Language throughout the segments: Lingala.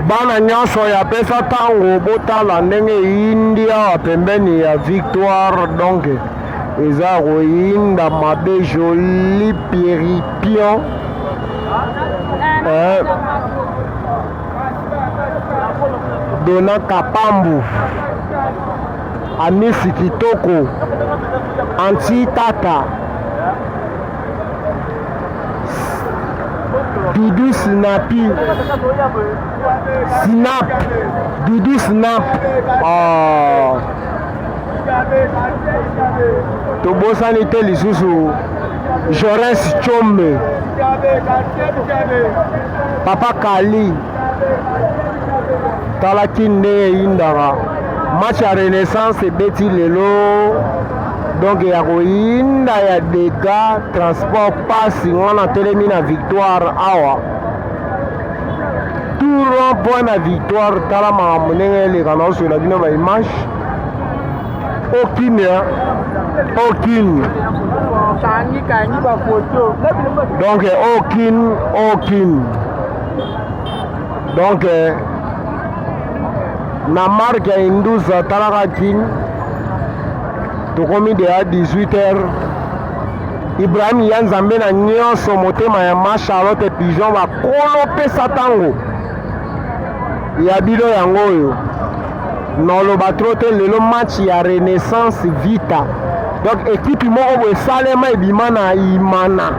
bana nyonso ya pesa tango botala ndenge India pembeni ya Victoire donc eza koyinda mabe joli piripion Dona Kapambu Amisi Kitoko Anti Tata Dudu Snappy Snap Dudu Snap tobosani te lisusu Jorens Chombe Papa Kali talaki ndenge eyindaka match ya Renaissance ebeti lelo donc ya koyinda ya dega transport pasi wana telemi na Victoire awa tout rond point na Victoire tala makambo ndenge eleka na osola bino ba image aucune donc aucune donc na marque ya Induza talaka kin tokomi de à 18h Ibrahim Yanzambe na nyonso motema ya ma Charlotte Pigeon bakolopesa tango ya bilo yango oyo noloba tro te lelo match ya Renaissance Vita donc équipe moko boye esalema ebima na imana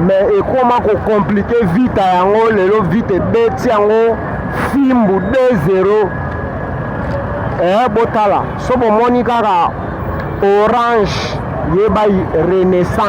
mais ekoma kokomplike Vita yango lelo Vita ebeti yango fimbu 2-0 botala so bomoni kaka Orange yeba Renaissance